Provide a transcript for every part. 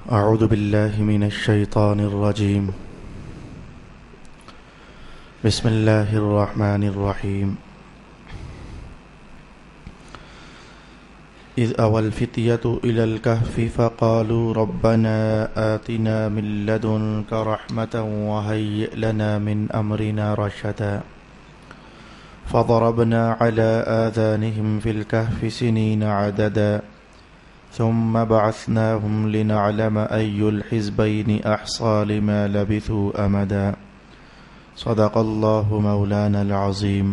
أعوذ بالله من الشيطان الرجيم. بسم الله الرحمن الرحيم. إذ أوى الفتية إلى الكهف فقالوا ربنا آتنا من لدنك رحمة وهيئ لنا من أمرنا رشدا فضربنا على آذانهم في الكهف سنين عددا ثم بعثناهم لنعلم أي الحزبين أحصى لما لبثوا أمدا. صدق الله مولانا العظيم.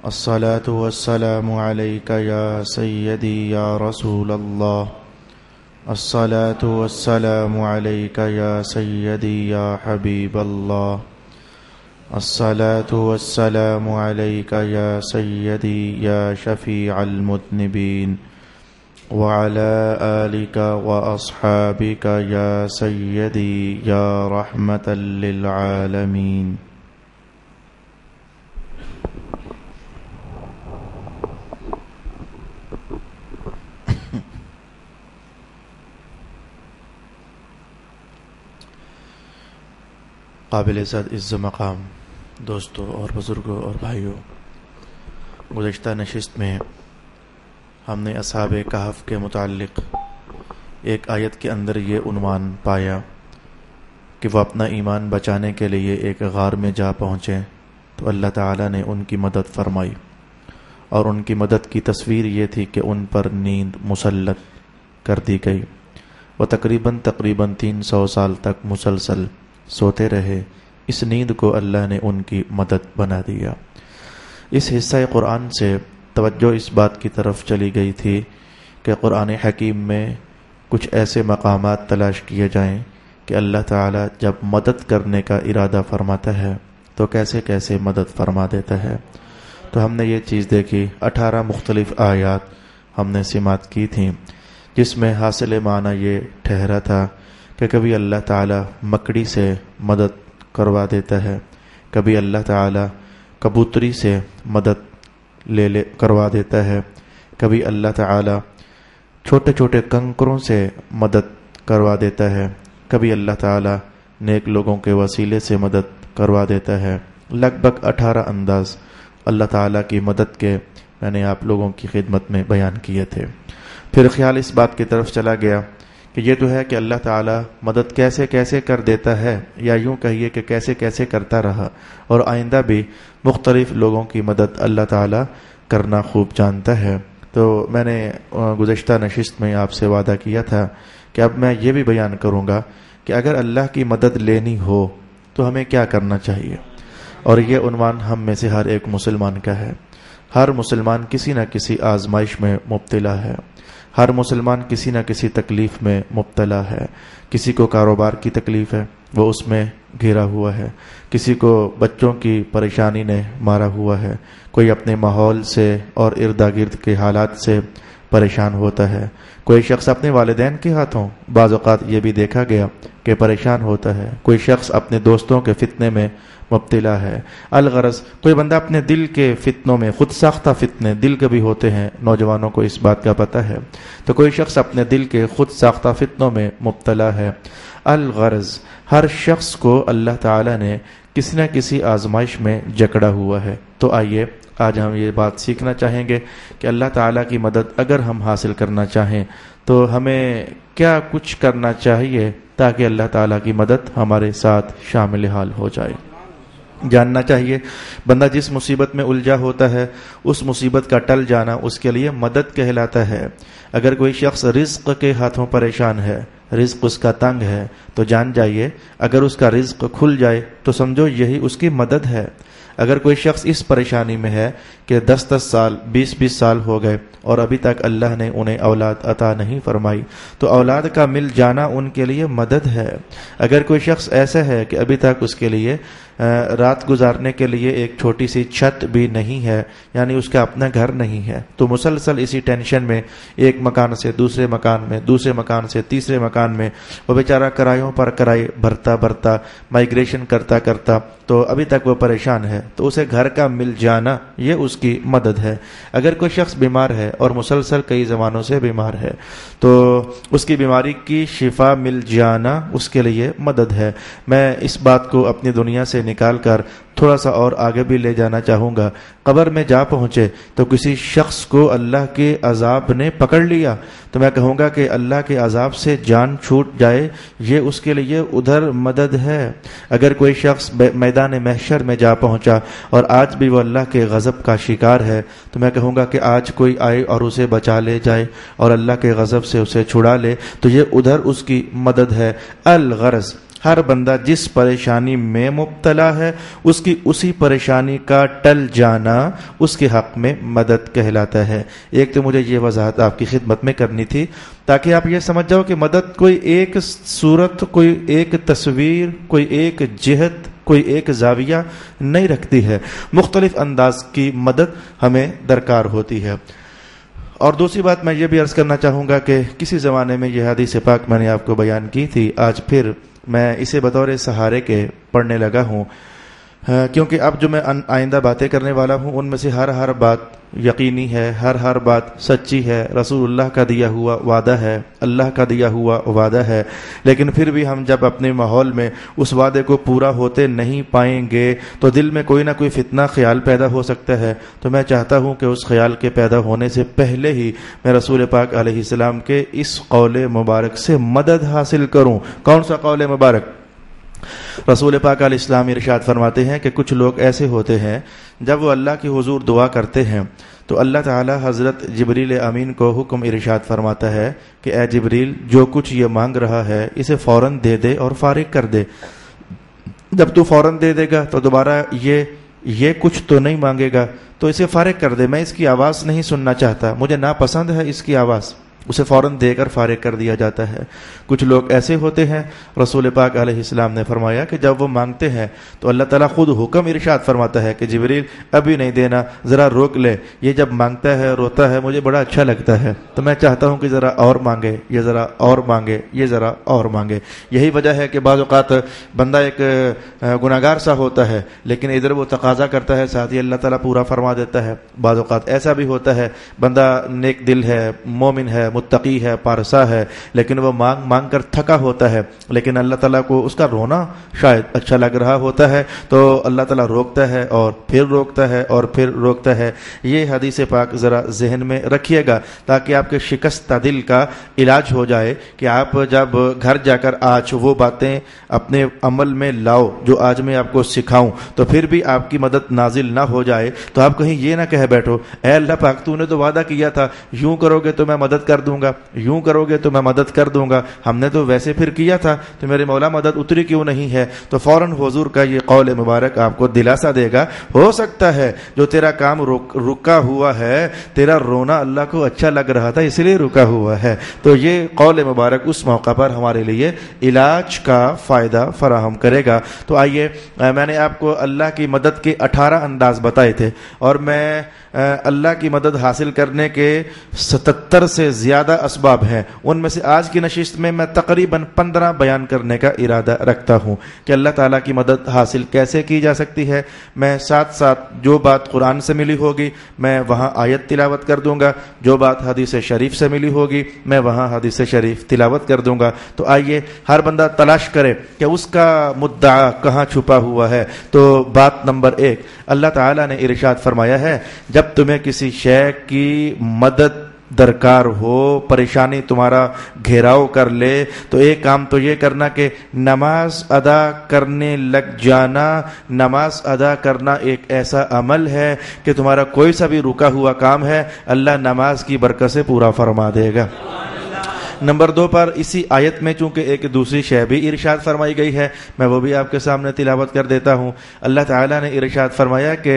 الصلاة والسلام عليك يا سيدي يا رسول الله. الصلاة والسلام عليك يا سيدي يا حبيب الله. الصلاة والسلام عليك يا سيدي يا شفيع المذنبين وعلى آلك وأصحابك يا سيدي يا رحمة للعالمين. قابل عزت مقام دوستوں اور بزرگوں اور بھائیوں، گزشتہ نشست میں ہم نے اصحاب کہف کے متعلق ایک آیت کے اندر یہ عنوان پایا کہ وہ اپنا ایمان بچانے کے لیے ایک غار میں جا پہنچے تو اللہ تعالیٰ نے ان کی مدد فرمائی، اور ان کی مدد کی تصویر یہ تھی کہ ان پر نیند مسلط کر دی گئی. وہ تقریباً 300 سال تک مسلسل سوتے رہے. اس نیند کو اللہ نے ان کی مدد بنا دیا. اس حصہ قرآن سے توجہ اس بات کی طرف چلی گئی تھی کہ قرآن حکیم میں کچھ ایسے مقامات تلاش کیے جائیں کہ اللہ تعالیٰ جب مدد کرنے کا ارادہ فرماتا ہے تو کیسے کیسے مدد فرما دیتا ہے. تو ہم نے یہ چیز دیکھی، 18 مختلف آیات ہم نے سماعت کی تھیں، جس میں حاصل معنی یہ ٹھہرا تھا کہ کبھی اللہ تعالیٰ مکڑی سے مدد کروا دیتا ہے، کبھی اللہ تعالیٰ کبوتری سے مدد کروا دیتا ہے، کبھی اللہ تعالیٰ چھوٹے چھوٹے کنکروں سے مدد کروا دیتا ہے، کبھی اللہ تعالیٰ نیک لوگوں کے وسیلے سے مدد کروا دیتا ہے. لگ بھگ 18 انداز اللہ تعالیٰ کی مدد کے میں نے آپ لوگوں کی خدمت میں بیان کیے تھے. پھر خیال اس بات کی طرف چلا گیا کہ یہ تو ہے کہ اللہ تعالیٰ مدد کیسے کیسے کر دیتا ہے، یا یوں کہیے کہ کیسے کیسے کرتا رہا، اور آئندہ بھی مختلف لوگوں کی مدد اللہ تعالیٰ کرنا خوب جانتا ہے. تو میں نے گزشتہ نشست میں آپ سے وعدہ کیا تھا کہ اب میں یہ بھی بیان کروں گا کہ اگر اللہ کی مدد لینی ہو تو ہمیں کیا کرنا چاہیے. اور یہ عنوان ہم میں سے ہر ایک مسلمان کا ہے. ہر مسلمان کسی نہ کسی آزمائش میں مبتلا ہے، ہر مسلمان کسی نہ کسی تکلیف میں مبتلا ہے. کسی کو کاروبار کی تکلیف ہے، وہ اس میں گھرا ہوا ہے. کسی کو بچوں کی پریشانی نے مارا ہوا ہے. کوئی اپنے ماحول سے اور ارد گرد کے حالات سے پریشان ہوتا ہے. کوئی شخص اپنے والدین کے ہاتھوں بعض اوقات یہ بھی دیکھا گیا کہ پریشان ہوتا ہے. کوئی شخص اپنے دوستوں کے فتنے میں مبتلا ہے. الغرض کوئی بندہ اپنے دل کے فتنوں میں، خود ساختہ فتنے دل کے بھی ہوتے ہیں، نوجوانوں کو اس بات کا پتہ ہے. تو کوئی شخص اپنے دل کے خود ساختہ فتنوں میں مبتلا ہے. الغرض ہر شخص کو اللہ تعالیٰ نے کسی نہ کسی آزمائش میں جکڑا ہوا ہے. تو آئیے آج ہم یہ بات سیکھنا چاہیں گے کہ اللہ تعالیٰ کی مدد اگر ہم حاصل کرنا چاہیں تو ہمیں کیا کچھ کرنا چاہیے تاکہ اللہ تعالیٰ کی مدد ہمارے ساتھ شامل حال ہو جائے. جاننا چاہیے بندہ جس مصیبت میں الجھا ہوتا ہے اس مصیبت کا ٹل جانا اس کے لیے مدد کہلاتا ہے. اگر کوئی شخص رزق کے ہاتھوں پریشان ہے، رزق اس کا تنگ ہے، تو جان جائیے اگر اس کا رزق کھل جائے تو سمجھو یہی اس کی مدد ہے. اگر کوئی شخص اس پریشانی میں ہے کہ 10 سال 20 سال ہو گئے اور ابھی تک اللہ نے انہیں اولاد عطا نہیں فرمائی تو اولاد کا مل جانا ان کے لیے مدد ہے. اگر کوئی شخص ایسا ہے کہ ابھی تک اس کے لیے رات گزارنے کے لیے ایک چھوٹی سی چھت بھی نہیں ہے، یعنی اس کا اپنا گھر نہیں ہے، تو مسلسل اسی ٹینشن میں ایک مکان سے دوسرے مکان میں، دوسرے مکان سے تیسرے مکان میں وہ بیچارہ کرایوں پر کرائے بھرتا بھرتا مائگریشن کرتا کرتا تو ابھی تک وہ پریشان ہے. تو اسے گھر کا مل جانا یہ اس کی مدد ہے۔ اگر کوئی شخص بیمار ہے اور مسلسل کئی زمانوں سے بیمار ہے تو اس کی بیماری کی شفا مل جانا اس کے لیے مدد ہے۔ میں اس بات کو اپنی دنیا سے نکال کر تھوڑا سا اور آگے بھی لے جانا چاہوں گا۔ قبر میں جا پہنچے تو کسی شخص کو اللہ کے عذاب نے پکڑ لیا تو میں کہوں گا کہ اللہ کے عذاب سے جان چھوٹ جائے، یہ اس کے لیے ادھر مدد ہے۔ اگر کوئی شخص میدان محشر میں جا پہنچا اور آج بھی وہ اللہ کے غضب کا شکار ہے تو میں کہوں گا کہ آج کوئی آئے اور اسے بچا لے جائے اور اللہ کے غضب سے اسے چھڑا لے تو یہ ادھر اس کی مدد ہے۔ الغرض ہر بندہ جس پریشانی میں مبتلا ہے اس کی اسی پریشانی کا ٹل جانا اس کے حق میں مدد کہلاتا ہے۔ ایک تو مجھے یہ وضاحت آپ کی خدمت میں کرنی تھی تاکہ آپ یہ سمجھ جاؤ کہ مدد کوئی ایک صورت، کوئی ایک تصویر، کوئی ایک جہت، کوئی ایک زاویہ نہیں رکھتی ہے، مختلف انداز کی مدد ہمیں درکار ہوتی ہے۔ اور دوسری بات میں یہ بھی عرض کرنا چاہوں گا کہ کسی زمانے میں یہ حدیث پاک میں نے آپ کو بیان کی تھی، آج پھر میں اسے بطور سہارے کے پڑھنے لگا ہوں، کیونکہ اب جو میں آئندہ باتیں کرنے والا ہوں ان میں سے ہر بات یقینی ہے، ہر بات سچی ہے، رسول اللہ کا دیا ہوا وعدہ ہے، اللہ کا دیا ہوا وعدہ ہے، لیکن پھر بھی ہم جب اپنے ماحول میں اس وعدے کو پورا ہوتے نہیں پائیں گے تو دل میں کوئی نہ کوئی فتنہ خیال پیدا ہو سکتا ہے۔ تو میں چاہتا ہوں کہ اس خیال کے پیدا ہونے سے پہلے ہی میں رسول پاک علیہ السلام کے اس قول مبارک سے مدد حاصل کروں۔ کون سا قول مبارک؟ رسول پاک علیہ السلام ارشاد فرماتے ہیں کہ کچھ لوگ ایسے ہوتے ہیں جب وہ اللہ کی حضور دعا کرتے ہیں تو اللہ تعالی حضرت جبریل امین کو حکم ارشاد فرماتا ہے کہ اے جبریل، جو کچھ یہ مانگ رہا ہے اسے فوراً دے دے اور فارغ کر دے۔ جب تو فوراً دے دے گا تو دوبارہ یہ کچھ تو نہیں مانگے گا، تو اسے فارغ کر دے، میں اس کی آواز نہیں سننا چاہتا، مجھے ناپسند ہے اس کی آواز، اسے فوراً دے کر فارغ کر دیا جاتا ہے۔ کچھ لوگ ایسے ہوتے ہیں، رسول پاک علیہ السلام نے فرمایا کہ جب وہ مانگتے ہیں تو اللہ تعالیٰ خود حکم ارشاد فرماتا ہے کہ جبریل ابھی نہیں دینا، ذرا روک لے، یہ جب مانگتا ہے روتا ہے مجھے بڑا اچھا لگتا ہے، تو میں چاہتا ہوں کہ ذرا اور مانگے، یہ ذرا اور مانگے، یہ ذرا اور مانگے۔ یہی وجہ ہے کہ بعض اوقات بندہ ایک گناہگار سا ہوتا ہے لیکن ادھر وہ تقاضا کرتا ہے، ساتھ ہی اللہ تعالیٰ پورا فرما دیتا ہے۔ بعض اوقات ایسا بھی ہوتا ہے بندہ نیک دل ہے، مومن ہے، متقی ہے، پارسا ہے، لیکن وہ مانگ کر تھکا ہوتا ہے، لیکن اللہ تعالیٰ کو اس کا رونا شاید اچھا لگ رہا ہوتا ہے تو اللہ تعالیٰ روکتا ہے اور پھر روکتا ہے اور پھر روکتا ہے۔ یہ حدیث پاک ذرا ذہن میں رکھیے گا تاکہ آپ کے شکستہ دل کا علاج ہو جائے کہ آپ جب گھر جا کر آج وہ باتیں اپنے عمل میں لاؤ جو آج میں آپ کو سکھاؤں تو پھر بھی آپ کی مدد نازل نہ ہو جائے تو آپ کہیں یہ نہ کہہ بیٹھو اے اللہ پاک تو نے تو وعدہ کیا تھا یوں کرو گے تو میں مدد کر دوں گا، یوں کرو گے تو میں مدد کر دوں گا، ہم نے تو ویسے پھر کیا تھا تو میرے مولا مدد اتری کیوں نہیں ہے؟ تو فوراً حضور کا یہ قول مبارک آپ کو دلاسا دے گا، ہو سکتا ہے جو تیرا کام رکا ہوا ہے، تیرا رونا اللہ کو اچھا لگ رہا تھا اس لیے رکا ہوا ہے، تو یہ قول مبارک اس موقع پر ہمارے لیے علاج کا فائدہ فراہم کرے گا۔ تو آئیے، میں نے آپ کو اللہ کی مدد کے 18 انداز بتائے تھے اور میں اللہ کی مدد حاصل کرنے کے 77 سے زیادہ اسباب ہیں، ان میں سے آج کی نشست میں میں تقریباً 15 بیان کرنے کا ارادہ رکھتا ہوں کہ اللہ تعالیٰ کی مدد حاصل کیسے کی جا سکتی ہے۔ میں ساتھ ساتھ جو بات قرآن سے ملی ہوگی میں وہاں آیت تلاوت کر دوں گا، جو بات حدیث شریف سے ملی ہوگی میں وہاں حدیث شریف تلاوت کر دوں گا۔ تو آئیے ہر بندہ تلاش کرے کہ اس کا مدعا کہاں چھپا ہوا ہے۔ تو بات نمبر 1، اللہ تعالیٰ نے ارشاد فرمایا ہے جب تمہیں کسی شے کی مدد درکار ہو، پریشانی تمہارا گھیراؤ کر لے تو ایک کام تو یہ کرنا کہ نماز ادا کرنے لگ جانا۔ نماز ادا کرنا ایک ایسا عمل ہے کہ تمہارا کوئی سا بھی رکا ہوا کام ہے اللہ نماز کی برکت سے پورا فرما دے گا۔ نمبر 2 پر اسی آیت میں چونکہ ایک دوسری شے بھی ارشاد فرمائی گئی ہے، میں وہ بھی آپ کے سامنے تلاوت کر دیتا ہوں۔ اللہ تعالیٰ نے ارشاد فرمایا کہ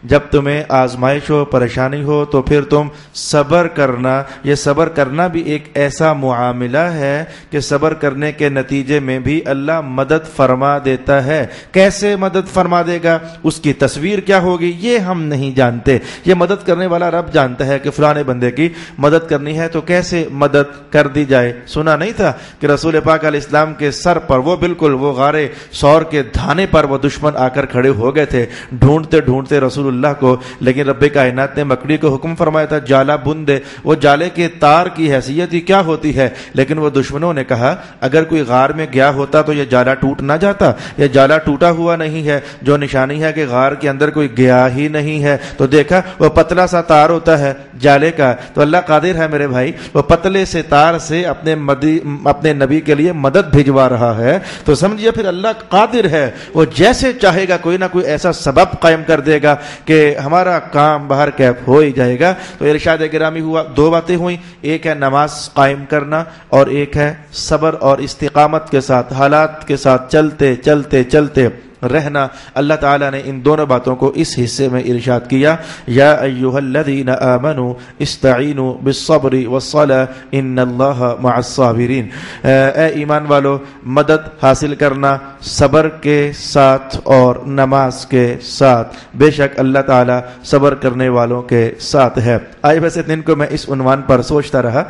جب تمہیں آزمائش ہو، پریشانی ہو تو پھر تم صبر کرنا۔ یہ صبر کرنا بھی ایک ایسا معاملہ ہے کہ صبر کرنے کے نتیجے میں بھی اللہ مدد فرما دیتا ہے۔ کیسے مدد فرما دے گا، اس کی تصویر کیا ہوگی یہ ہم نہیں جانتے، یہ مدد کرنے والا رب جانتا ہے کہ فلاں بندے کی مدد کرنی ہے تو کیسے مدد کر دی دی جائے. سنا نہیں تھا کہ رسول پاک علیہ السلام کے سر پر وہ غار سور کے دھانے پر وہ دشمن آ کر کھڑے ہو گئے تھے ڈھونڈتے ڈھونڈتے رسول اللہ کو, لیکن رب کائنات نے مکڑی کو حکم فرمایا تھا جالا بن دے. وہ جالے کے تار کی حیثیت ہی کیا ہوتی ہے, لیکن وہ دشمنوں نے کہا اگر کوئی غار میں گیا ہوتا تو یہ جالا ٹوٹ نہ جاتا. یہ جالا ٹوٹا ہوا نہیں ہے, جو نشانی ہے کہ غار کے اندر کوئی گیا ہی نہیں ہے. تو دیکھا وہ پتلا سا تار ہوتا ہے جالے کا, تو اللہ قادر ہے میرے بھائی, وہ پتلے سے تار سے اپنے نبی کے لیے مدد بھجوا رہا ہے. تو سمجھیے پھر اللہ قادر ہے, وہ جیسے چاہے گا کوئی نہ کوئی ایسا سبب قائم کر دے گا کہ ہمارا کام باہر کیف ہو ہی جائے گا. تو ارشاد گرامی ہوا, دو باتیں ہوئیں, ایک ہے نماز قائم کرنا اور ایک ہے صبر اور استقامت کے ساتھ حالات کے ساتھ چلتے چلتے چلتے رہنا. اللہ تعالیٰ نے ان دونوں باتوں کو اس حصے میں ارشاد کیا, یا ایھا الذین آمنوا استعینوا بالصبر والصلاۃ ان اللہ مع الصابرین. اے ایمان والو, مدد حاصل کرنا صبر کے ساتھ اور نماز کے ساتھ, بے شک اللہ تعالیٰ صبر کرنے والوں کے ساتھ ہے. آئے ویسے دن کو میں اس عنوان پر سوچتا رہا.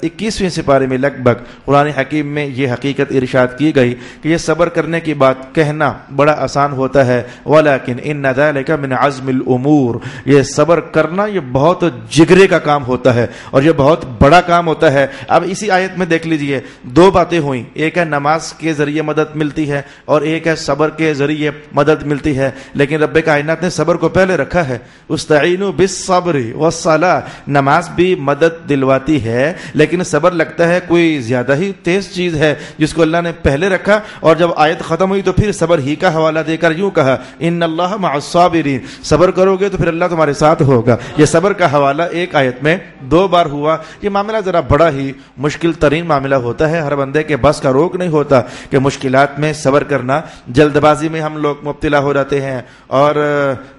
21ویں سپارے میں لگ بھگ قرآن حکیم میں یہ حقیقت ارشاد کی گئی کہ یہ صبر کرنے کی بات کہنا بڑا آسان ہوتا ہے, ولیکن ان ذلک من عزم الامور, یہ صبر کرنا یہ بہت جگرے کا کام ہوتا ہے اور یہ بہت بڑا کام ہوتا ہے. اب اسی آیت میں دیکھ لیجئے, دو باتیں ہوئیں, ایک ہے نماز کے ذریعے مدد ملتی ہے اور ایک ہے صبر کے ذریعے مدد ملتی ہے. لیکن رب کائنات نے صبر کو پہلے رکھا ہے. استعینوا بالصبر والصلاۃ, نماز بھی مدد دلواتی ہے لیکن صبر لگتا ہے کوئی زیادہ ہی تیز چیز ہے جس کو اللہ نے پہلے رکھا, اور جب آیت ختم ہوئی تو پھر صبر ہی کا حوالہ دے کر یوں کہا ان اللہ مع الصابرین, صبر کرو گے تو پھر اللہ تمہارے ساتھ ہوگا. یہ صبر کا حوالہ ایک آیت میں دو بار ہوا. یہ معاملہ ذرا بڑا ہی مشکل ترین معاملہ ہوتا ہے, ہر بندے کے بس کا روک نہیں ہوتا کہ مشکلات میں صبر کرنا. جلد بازی میں ہم لوگ مبتلا ہو جاتے ہیں. اور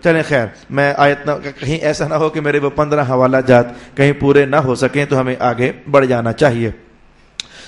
چلیں خیر, میں آیت کہیں ایسا نہ ہو کہ میرے وہ 15 حوالہ جات کہیں پورے نہ ہو سکیں, تو ہمیں آگے بڑھ جانا چاہیے.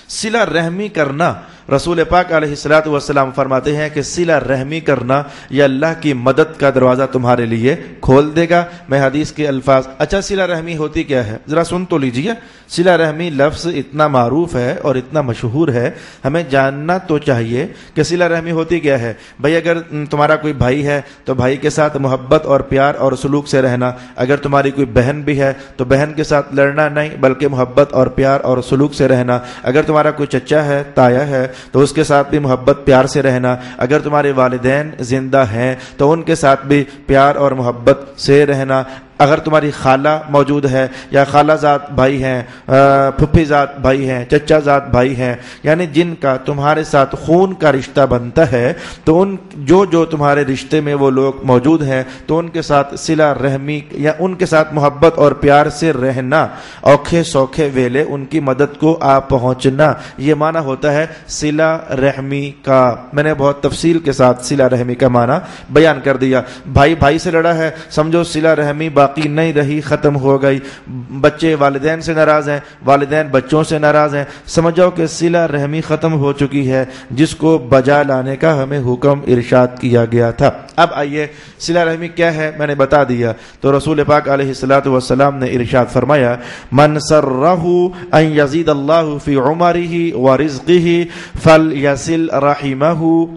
صلہ رحمی کرنا, رسول پاک علیہ الصلوۃ والسلام فرماتے ہیں کہ صلہ رحمی کرنا یہ اللہ کی مدد کا دروازہ تمہارے لیے کھول دے گا. میں حدیث کے الفاظ, اچھا صلہ رحمی ہوتی کیا ہے ذرا سن تو لیجیے. صلہ رحمی لفظ اتنا معروف ہے اور اتنا مشہور ہے, ہمیں جاننا تو چاہیے کہ صلہ رحمی ہوتی کیا ہے. بھائی اگر تمہارا کوئی بھائی ہے تو بھائی کے ساتھ محبت اور پیار اور سلوک سے رہنا. اگر تمہاری کوئی بہن بھی ہے تو بہن کے ساتھ لڑنا نہیں بلکہ محبت اور پیار اور سلوک سے رہنا. اگر تمہارا کوئی چچا ہے, تایا ہے, تو اس کے ساتھ بھی محبت پیار سے رہنا. اگر تمہارے والدین زندہ ہیں تو ان کے ساتھ بھی پیار اور محبت سے رہنا. اگر تمہاری خالہ موجود ہے یا خالہ ذات بھائی ہیں, پھپھی ذات بھائی ہیں, چچا ذات بھائی ہیں, یعنی جن کا تمہارے ساتھ خون کا رشتہ بنتا ہے, تو ان جو تمہارے رشتے میں وہ لوگ موجود ہیں تو ان کے ساتھ صلہ رحمی یا ان کے ساتھ محبت اور پیار سے رہنا. اوکھے سوکھے ویلے ان کی مدد کو آ پہنچنا, یہ معنی ہوتا ہے صلہ رحمی کا. میں نے بہت تفصیل کے ساتھ صلہ رحمی کا معنی بیان کر دیا. بھائی بھائی سے لڑا ہے, سمجھو صلہ رحمی باقی نہیں رہی, ختم ہو گئی. بچے والدین سے ناراض ہیں, والدین بچوں سے ناراض ہیں, سمجھو کہ صلہ رحمی ختم ہو چکی ہے جس کو بجا لانے کا ہمیں حکم ارشاد کیا گیا تھا. اب آئیے صلہ رحمی کیا ہے میں نے بتا دیا. تو رسول پاک علیہ الصلوۃ والسلام نے ارشاد فرمایا من سرہ ان یزید اللہ فی عمرہ ورزقہ فلیصل رحمہ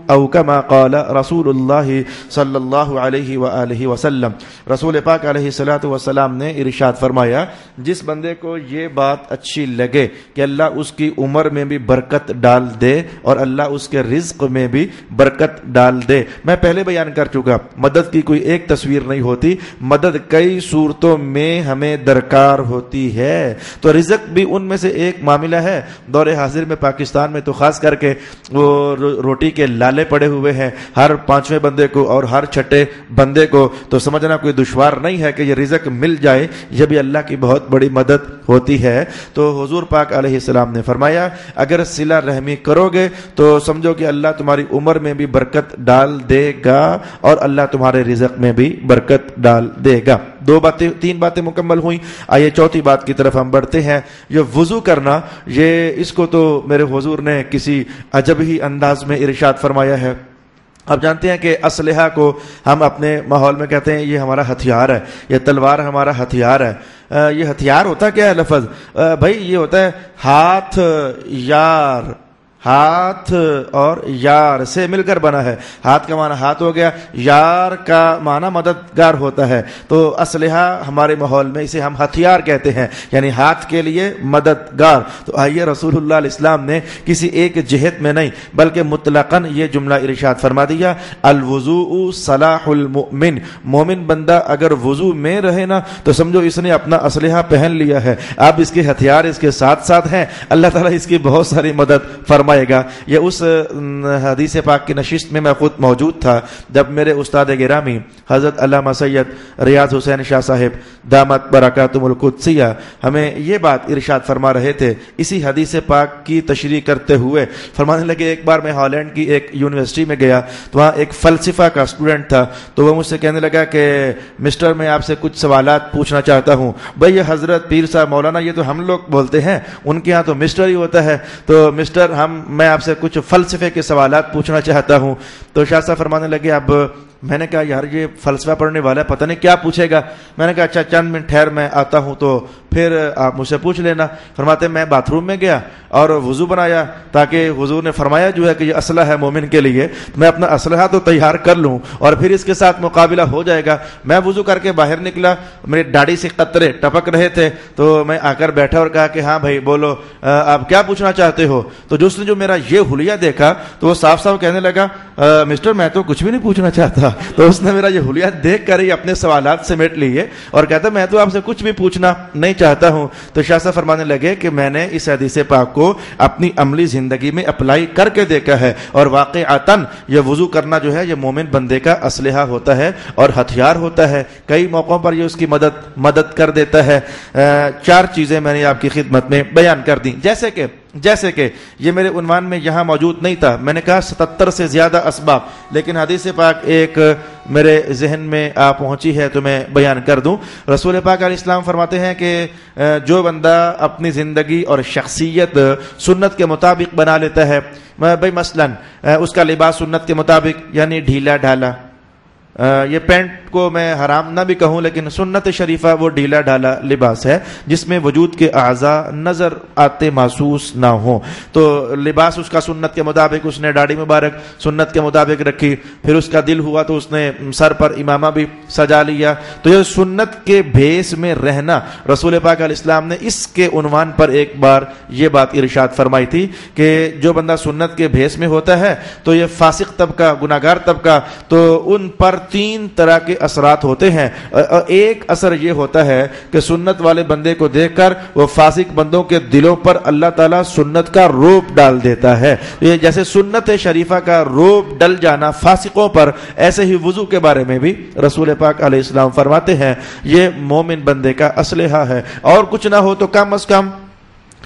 او کما قال رسول اللہ صلی اللہ علیہ وآلہ وسلم. رسول پاک علیہ الصلوۃ والسلام نے ارشاد فرمایا جس بندے کو یہ بات اچھی لگے کہ اللہ اس کی عمر میں بھی برکت ڈال دے اور اللہ اس کے رزق میں بھی برکت ڈال دے. میں پہلے بیان کر چکا, مدد کی کوئی ایک تصویر نہیں ہوتی, مدد کئی صورتوں میں ہمیں درکار ہوتی ہے. تو رزق بھی ان میں سے ایک معاملہ ہے. دور حاضر میں پاکستان میں تو خاص کر کے وہ روٹی کے لالے پڑے ہوئے ہیں ہر 5ویں بندے کو اور ہر 6ٹھے بندے کو. تو سمجھنا کوئی دشوار نہیں ہے کہ یہ رزق مل جائے, یہ بھی اللہ کی بہت بڑی مدد ہوتی ہے. تو حضور پاک علیہ السلام نے فرمایا اگر صلہ رحمی کرو گے تو سمجھو کہ اللہ تمہاری عمر میں بھی برکت ڈال دے گا اور اللہ تمہارے رزق میں بھی برکت ڈال دے گا. 3 باتیں مکمل ہوئیں. آئیے چوتھی بات کی طرف ہم بڑھتے ہیں. یہ وضو کرنا, یہ اس کو تو میرے حضور نے کسی عجب ہی انداز میں ارشاد فرمایا ہے. آپ جانتے ہیں کہ اسلحہ کو ہم اپنے ماحول میں کہتے ہیں یہ ہمارا ہتھیار ہے, یہ تلوار ہمارا ہتھیار ہے. یہ ہتھیار ہوتا کیا ہے لفظ؟ بھائی یہ ہوتا ہے ہاتھ یار، ہاتھ اور یار سے مل کر بنا ہے. ہاتھ کا معنی ہاتھ ہو گیا، یار کا معنی مددگار ہوتا ہے. تو اسلحہ ہمارے ماحول میں اسے ہم ہتھیار کہتے ہیں، یعنی ہاتھ کے لیے مددگار. تو آئیے رسول اللہ علیہ السلام نے کسی ایک جہت میں نہیں بلکہ مطلقاً یہ جملہ ارشاد فرما دیا، الوضوء صلاح المؤمن. مومن بندہ اگر وضو میں رہے نا تو سمجھو اس نے اپنا اسلحہ پہن لیا ہے. اب اس کے ہتھیار اس کے ساتھ ساتھ ہیں، اللہ تعالیٰ اس کی بہت ساری مدد فرمائے گا. یہ اس حدیث پاک کی نشست میں خود موجود تھا جب میرے استاد گرامی حضرت علامہ سید ریاض حسین شاہ صاحب دامت برکاتہم القدسیہ ہمیں یہ بات ارشاد فرما رہے تھے. اسی حدیث پاک کی تشریح کرتے ہوئے فرمانے لگے، ایک بار میں ہالینڈ کی ایک یونیورسٹی میں گیا تو وہاں ایک فلسفہ کا اسٹوڈنٹ تھا. تو وہ مجھ سے کہنے لگا کہ مسٹر میں آپ سے کچھ سوالات پوچھنا چاہتا ہوں. بھائی یہ حضرت پیر صاحب مولانا یہ تو ہم لوگ بولتے ہیں، ان کے ہاں تو مسٹر ہی ہوتا ہے. تو مسٹر میں آپ سے کچھ فلسفے کے سوالات پوچھنا چاہتا ہوں. تو شاہ صاحب فرمانے لگے، اب میں نے کہا یار یہ فلسفہ پڑھنے والا ہے، پتہ نہیں کیا پوچھے گا. میں نے کہا اچھا چند منٹ ٹھہر میں آتا ہوں تو پھر آپ مجھ سے پوچھ لینا. فرماتے میں باتھ روم میں گیا اور وضو بنایا تاکہ حضور نے فرمایا جو ہے کہ یہ اسلحہ ہے مومن کے لیے، میں اپنا اسلحہ تو تیار کر لوں اور پھر اس کے ساتھ مقابلہ ہو جائے گا. میں وضو کر کے باہر نکلا، میری داڑھی سے قطرے ٹپک رہے تھے تو میں آ کر بیٹھا اور کہا کہ ہاں بھائی بولو آپ کیا پوچھنا چاہتے ہو. تو جو اس نے جو میرا یہ حلیہ دیکھا تو وہ صاف صاف کہنے لگا مسٹر میں تو کچھ بھی نہیں پوچھنا چاہتا. تو اس نے میرا یہ حلیہ دیکھ کر ہی اپنے سوالات سمیٹ لیے اور کہتا میں تو آپ سے کچھ بھی پوچھنا نہیں چاہتا ہوں. تو شاہ صاحب فرمانے لگے کہ میں نے اس حدیث پاک کو اپنی عملی زندگی میں اپلائی کر کے دیکھا ہے اور واقعتاً یہ وضو کرنا جو ہے یہ مومن بندے کا اسلحہ ہوتا ہے اور ہتھیار ہوتا ہے. کئی موقعوں پر یہ اس کی مدد کر دیتا ہے. 4 چیزیں میں نے آپ کی خدمت میں بیان کر دی. جیسے کہ یہ میرے عنوان میں یہاں موجود نہیں تھا، میں نے کہا 77 سے زیادہ اسباب، لیکن حدیث پاک ایک میرے ذہن میں پہنچی ہے تو میں بیان کر دوں. رسول پاک علیہ السلام فرماتے ہیں کہ جو بندہ اپنی زندگی اور شخصیت سنت کے مطابق بنا لیتا ہے، بھائی مثلاً اس کا لباس سنت کے مطابق یعنی ڈھیلا ڈھالا، یہ پینٹ کو میں حرام نہ بھی کہوں لیکن سنت شریفہ وہ ڈھیلا ڈھالا لباس ہے جس میں وجود کے اعضاء نظر آتے محسوس نہ ہوں. تو لباس اس کا سنت کے مطابق، اس نے داڑھی مبارک سنت کے مطابق رکھی، پھر اس کا دل ہوا تو اس نے سر پر امامہ بھی سجا لیا. تو یہ سنت کے بھیس میں رہنا، رسول پاک علیہ السلام نے اس کے عنوان پر ایک بار یہ بات ارشاد فرمائی تھی کہ جو بندہ سنت کے بھیس میں ہوتا ہے تو یہ فاسق طبقہ، گناہگار طبقہ، تو ان پر 3 طرح کے اثرات ہوتے ہیں. ایک اثر یہ ہوتا ہے کہ سنت والے بندے کو دیکھ کر وہ فاسق بندوں کے دلوں پر اللہ تعالیٰ سنت کا روب ڈال دیتا ہے. یہ جیسے سنت شریفہ کا روب ڈل جانا فاسقوں پر، ایسے ہی وضو کے بارے میں بھی رسول پاک علیہ السلام فرماتے ہیں یہ مومن بندے کا اسلحہ ہے. اور کچھ نہ ہو تو کم از کم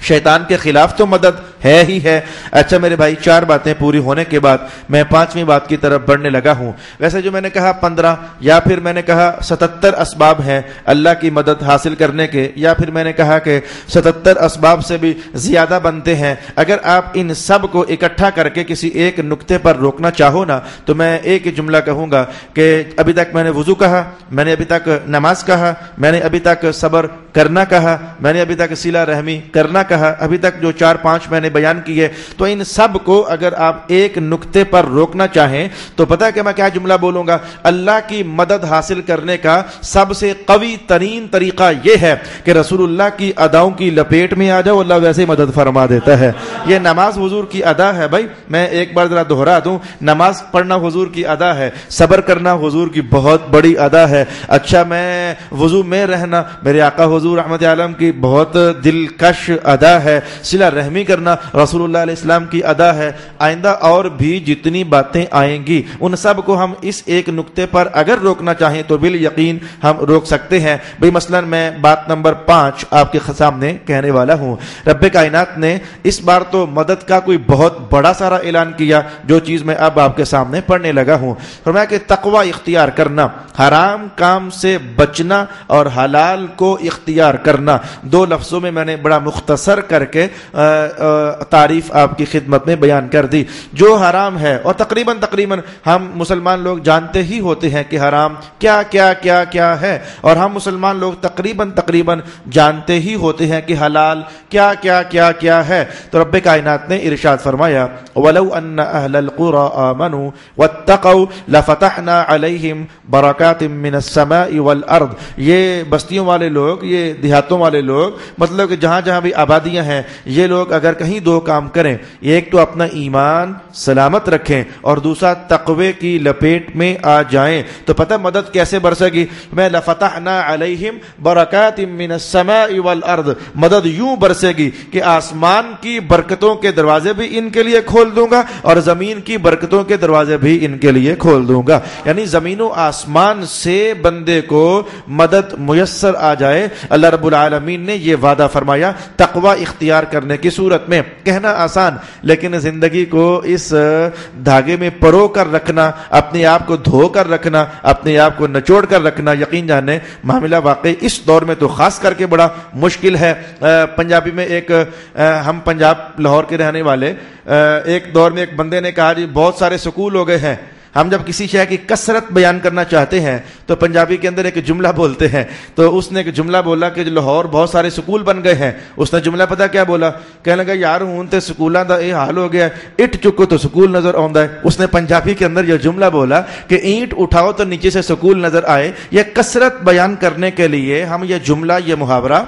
شیطان کے خلاف تو مدد ہے ہی ہے. اچھا میرے بھائی 4 باتیں پوری ہونے کے بعد میں 5ویں بات کی طرف بڑھنے لگا ہوں. ویسے جو میں نے کہا 15 یا پھر میں نے کہا 77 اسباب ہیں اللہ کی مدد حاصل کرنے کے، یا پھر میں نے کہا کہ 77 اسباب سے بھی زیادہ بنتے ہیں. اگر آپ ان سب کو اکٹھا کر کے کسی ایک نقطے پر روکنا چاہو نا تو میں ایک ہی جملہ کہوں گا کہ ابھی تک میں نے وضو کہا، میں نے ابھی تک نماز کہا، میں نے ابھی تک صبر کرنا کہا، میں نے ابھی تک صلہ رحمی کرنا کہا، ابھی تک جو 4-5 میں نے بیان کیے. تو ان سب کو اگر آپ ایک نقطے پر روکنا چاہیں تو پتہ ہے کہ میں کیا جملہ بولوں گا؟ اللہ کی مدد حاصل کرنے کا سب سے قوی ترین طریقہ یہ ہے کہ رسول اللہ کی اداؤں کی لپیٹ میں آ جاؤ، اللہ ویسے ہی مدد فرما دیتا ہے. یہ نماز حضور کی ادا ہے. بھائی میں ایک بار ذرا دہرا دوں، نماز پڑھنا حضور کی ادا ہے، صبر کرنا حضور کی بہت بڑی ادا ہے. اچھا میں وضو میں رہنا میرے آقا حضور رحمت عالم کی بہت دلکش ادا ہے. صلہ رحمی کرنا رسول اللہ علیہ السلام کی ادا ہے. آئندہ اور بھی جتنی باتیں آئیں گی ان سب کو ہم اس ایک نقطے پر اگر روکنا چاہیں تو بالیقین ہم روک سکتے ہیں. بھئی مثلا میں بات نمبر 5 آپ کے سامنے کہنے والا ہوں. رب کائنات نے اس بار تو مدد کا کوئی بہت بڑا سارا اعلان کیا جو چیز میں اب آپ کے سامنے پڑھنے لگا ہوں. فرمایا کہ تقوی اختیار کرنا، حرام کام سے بچنا اور حلال کو اختیار کرنا. 2 لفظوں میں میں نے بڑا مختصر مختصر کر کے تعریف آپ کی خدمت میں بیان کر دی. جو حرام ہے اور تقریباً ہم مسلمان لوگ جانتے ہی ہوتے ہیں کہ حرام کیا کیا کیا کیا ہے, اور ہم مسلمان لوگ تقریباً جانتے ہی ہوتے ہیں کہ حلال کیا کیا کیا کیا ہے. تو رب کائنات نے ارشاد فرمایا وَلَوْ أَنَّ أَهْلَ الْقُرَىٰ آمَنُوا وَاتَّقَوْا لَفَتَحْنَا عَلَيْهِمْ بَرَكَاتٍ مِّنَ السَّمَاءِ وَالْأَرْضِ. یہ بستیوں والے لوگ, یہ دیہاتوں والے لوگ, مطلب کہ جہاں بھی آبادیاں ہیں, یہ لوگ اگر کہیں دو کام کریں, ایک تو اپنا ایمان سلامت رکھیں اور دوسرا تقوی کی لپیٹ میں آ جائیں, تو پتہ مدد کیسے برسے گی. میں لَفَتَحْنَا عَلَيْهِمْ بَرَكَاتٍ مِّنَ السَّمَاءِ وَالْأَرْضِ, مدد یوں برسے گی کہ آسمان کی برکتوں کے دروازے بھی ان کے لیے کھول دوں گا اور زمین کی برکتوں کے دروازے بھی ان کے لیے کھول دوں گا. یعنی زمین و آسمان سے بندے کو مدد میسر آ جائے. اللہ رب العالمین نے یہ وعدہ فرمایا تقوی اختیار کرنے کی صورت میں. کہنا آسان, لیکن زندگی کو اس دھاگے میں پرو کر رکھنا, اپنے آپ کو دھو کر رکھنا, اپنے آپ کو نچوڑ کر رکھنا, یقین جانے معاملہ واقعی اس دور میں تو خاص کر کے بڑا مشکل ہے. پنجابی میں ایک, ہم پنجاب لاہور کے رہنے والے, ایک دور میں ایک بندے نے کہا جی بہت سارے سکول ہو گئے ہیں. ہم جب کسی شے کی کثرت بیان کرنا چاہتے ہیں تو پنجابی کے اندر ایک جملہ بولتے ہیں. تو اس نے ایک جملہ بولا کہ لاہور بہت سارے سکول بن گئے ہیں. اس نے جملہ پتہ کیا بولا, کہنے لگا یار ہوں تے سکولاں دا یہ حال ہو گیا, اٹ چکو تو سکول نظر آندا ہے. اس نے پنجابی کے اندر یہ جملہ بولا کہ اینٹ اٹھاؤ تو نیچے سے سکول نظر آئے. یہ کثرت بیان کرنے کے لیے ہم یہ جملہ, یہ محاورہ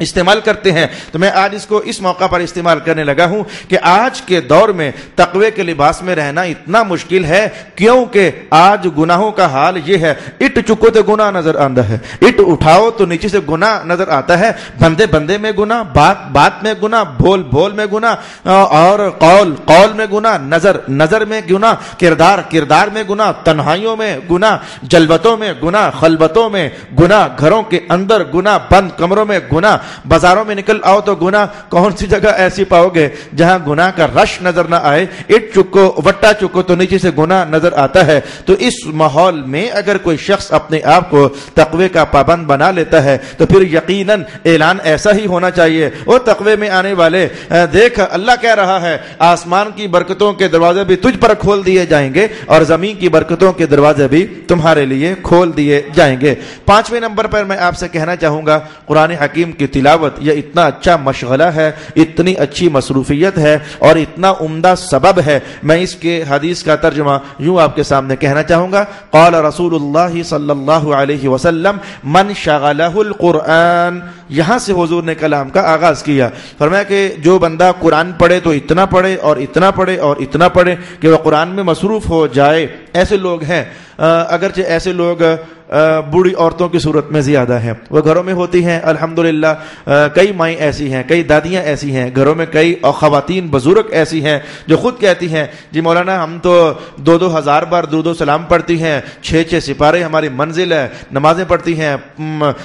استعمال کرتے ہیں. تو میں آج اس کو اس موقع پر استعمال کرنے لگا ہوں کہ آج کے دور میں تقوی کے لباس میں رہنا اتنا مشکل ہے, کیونکہ آج گناہوں کا حال یہ ہے, اٹ چکو تو گناہ نظر آتا ہے, اٹ اٹھاؤ تو نیچے سے گناہ نظر آتا ہے. بندے بندے میں گناہ, بات بات میں گناہ, بول بول میں گناہ, اور قول قول میں گناہ, نظر نظر میں گناہ, کردار کردار میں گناہ, تنہائیوں میں گناہ, جلوتوں میں گناہ, خلوتوں میں گناہ, گھروں کے اندر گناہ, بند کمروں میں گناہ, بازاروں میں نکل آؤ تو گناہ. کون سی جگہ ایسی پاؤ گے جہاں گناہ کا رش نظر نہ آئے, اٹ چکو وٹا چکو تو نیچے سے گناہ نظر آتا ہے. تو اس ماحول میں اگر کوئی شخص اپنے آپ کو تقوی کا پابند بنا لیتا ہے تو پھر یقیناً اعلان ایسا ہی ہونا چاہیے, وہ تقوی میں آنے والے دیکھ اللہ کہہ رہا ہے آسمان کی برکتوں کے دروازے بھی تجھ پر کھول دیے جائیں گے اور زمین کی برکتوں کے دروازے بھی تمہارے لیے کھول دیے جائیں گے. 5ویں نمبر پر میں آپ سے کہنا چاہوں گا قرآن حکیم کی تلاوت. یہ اتنا اچھا مشغلہ ہے, اتنی اچھی مصروفیت ہے اور اتنا عمدہ سبب ہے. میں اس کے حدیث کا ترجمہ یوں آپ کے سامنے کہنا چاہوں گا. قال رسول اللہ صلی اللہ علیہ وسلم من شغلہ القرآن. یہاں سے حضور نے کلام کا آغاز کیا. فرمایا کہ جو بندہ قرآن پڑھے تو اتنا پڑھے اور اتنا پڑھے اور اتنا پڑھے کہ وہ قرآن میں مصروف ہو جائے. ایسے لوگ ہیں, اگرچہ ایسے لوگ بوڑھی عورتوں کی صورت میں زیادہ ہیں, وہ گھروں میں ہوتی ہیں الحمدللہ. کئی مائیں ایسی ہیں, کئی دادیاں ایسی ہیں, گھروں میں کئی خواتین بزرگ ایسی ہیں جو خود کہتی ہیں جی مولانا ہم تو 2-2 ہزار بار درود و سلام پڑھتی ہیں, 6-6 سپارے ہماری منزل ہے, نمازیں پڑھتی ہیں,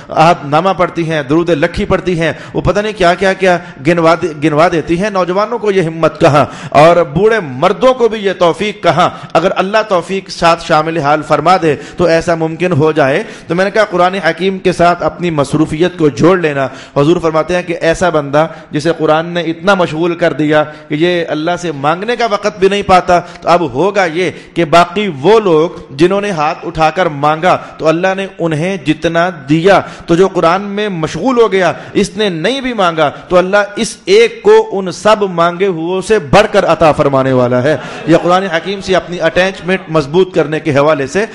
عہد نامہ پڑھتی ہیں, درود لکھی پڑھتی ہیں, وہ پتہ نہیں کیا کیا کیا گنوا دیتی ہیں. نوجوانوں کو یہ ہمت کہاں اور بوڑھے مردوں کو بھی یہ توفیق کہاں. اگر اللہ توفیق ساتھ شامل حال فرما دے تو ایسا ممکن ہو جائے. تو میں نے کہا قرآن حکیم کے ساتھ اپنی مصروفیت کو جوڑ لینا. حضور فرماتے ہیں کہ ایسا بندہ جسے قرآن نے اتنا مشغول کر دیا کہ یہ اللہ سے مانگنے کا وقت بھی نہیں پاتا, تو اب ہوگا یہ کہ باقی وہ لوگ جنہوں نے ہاتھ اٹھا کر مانگا تو اللہ نے انہیں جتنا دیا, تو جو قرآن میں مشغول ہو گیا اس نے نہیں بھی مانگا تو اللہ اس ایک کو ان سب مانگے ہوئے سے بڑھ کر عطا فرمانے والا ہے. یہ قرآن حکیم سے اپنی اٹیچمنٹ مضبوط کرنے کے حوالے سے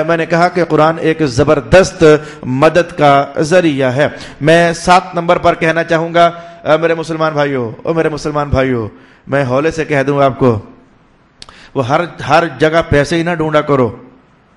میں نے کہا کہ قرآن ایک زبردست مدد کا ذریعہ ہے. میں 7 نمبر پر کہنا چاہوں گا میرے مسلمان بھائیوں, میں ہولے سے کہہ دوں آپ کو, وہ ہر جگہ پیسے ہی نہ ڈھونڈا کرو,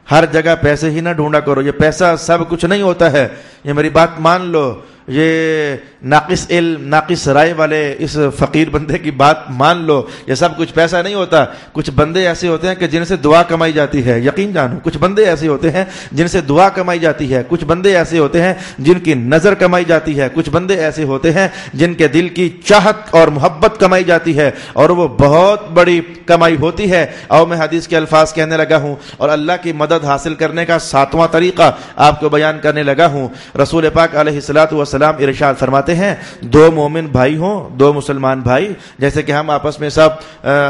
ہر جگہ پیسے ہی نہ ڈھونڈا کرو. یہ پیسہ سب کچھ نہیں ہوتا ہے, یہ میری بات مان لو. یہ ناقص علم ناقص رائے والے اس فقیر بندے کی بات مان لو, یہ سب کچھ پیسہ نہیں ہوتا. کچھ بندے ایسے ہوتے ہیں کہ جن سے دعا کمائی جاتی ہے, یقین جانو. کچھ بندے ایسے ہوتے ہیں جن سے دعا کمائی جاتی ہے, کچھ بندے ایسے ہوتے ہیں جن کی نظر کمائی جاتی ہے, کچھ بندے ایسے ہوتے ہیں جن کے دل کی چاہت اور محبت کمائی جاتی ہے, اور وہ بہت بڑی کمائی ہوتی ہے. اور میں حدیث کے الفاظ کہنے لگا ہوں اور اللہ کی مدد حاصل کرنے کا 7واں طریقہ آپ کو بیان کرنے لگا ہوں. رسول پاک علیہ الصلوۃ والسلام ارشاد فرماتے ہیں دو مومن بھائی ہوں، دو مسلمان بھائی، جیسے کہ ہم آپس میں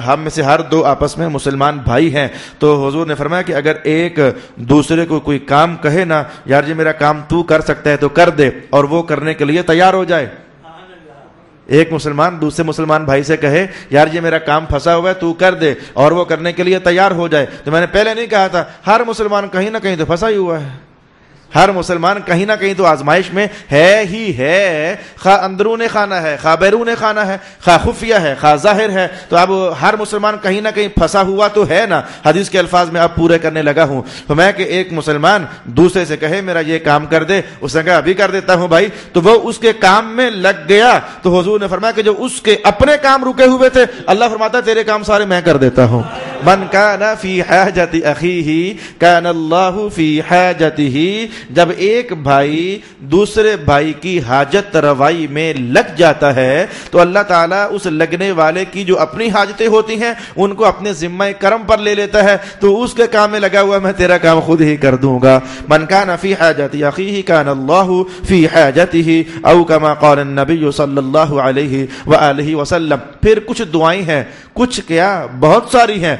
ہم میں سے ہر دو آپس میں مسلمان بھائی ہیں، تو حضور نے فرمایا کہ اگر ایک دوسرے کو کوئی کام کہے نا، یار جی میرا کام تو کر سکتا ہے تو کر دے، اور وہ کرنے کے لیے تیار ہو جائے۔ ایک مسلمان دوسرے مسلمان بھائی سے کہے یار یہ میرا کام پھنسا ہوا ہے تو کر دے، اور وہ کرنے کے لیے تیار ہو جائے، تو میں نے پہلے نہیں کہا تھا ہر مسلمان کہیں نہ کہیں تو پھنسا ہی ہوا ہے، ہر مسلمان کہیں نہ کہیں تو آزمائش میں ہے ہی ہے، خواہ اندرون خانہ ہے، خواہ بیرون خانہ ہے، خواہ خفیہ ہے، خواہ ظاہر ہے، تو اب ہر مسلمان کہیں نہ کہیں پھنسا ہوا تو ہے نا۔ حدیث کے الفاظ میں اب پورے کرنے لگا ہوں، تو میں کہ ایک مسلمان دوسرے سے کہے میرا یہ کام کر دے، اس نے کہا ابھی کر دیتا ہوں بھائی، تو وہ اس کے کام میں لگ گیا، تو حضور نے فرمایا کہ جو اس کے اپنے کام رکے ہوئے تھے اللہ فرماتا ہے تیرے کام سارے میں کر دیتا ہوں۔ من کان فی حاجت اخیہ کان اللہ فی حاجتہ، جب ایک بھائی دوسرے بھائی کی حاجت روائی میں لگ جاتا ہے تو اللہ تعالیٰ اس لگنے والے کی جو اپنی حاجتیں ہوتی ہیں ان کو اپنے ذمہ کرم پر لے لیتا ہے، تو اس کے کام میں لگا ہوا میں تیرا کام خود ہی کر دوں گا۔ من کان فی حاجت اخیہ کان اللہ فی حاجتہ، او کما قال النبی صلی اللہ علیہ وآلہ وسلم۔ پھر کچھ دعائیں ہیں، کچھ کیا بہت ساری ہیں،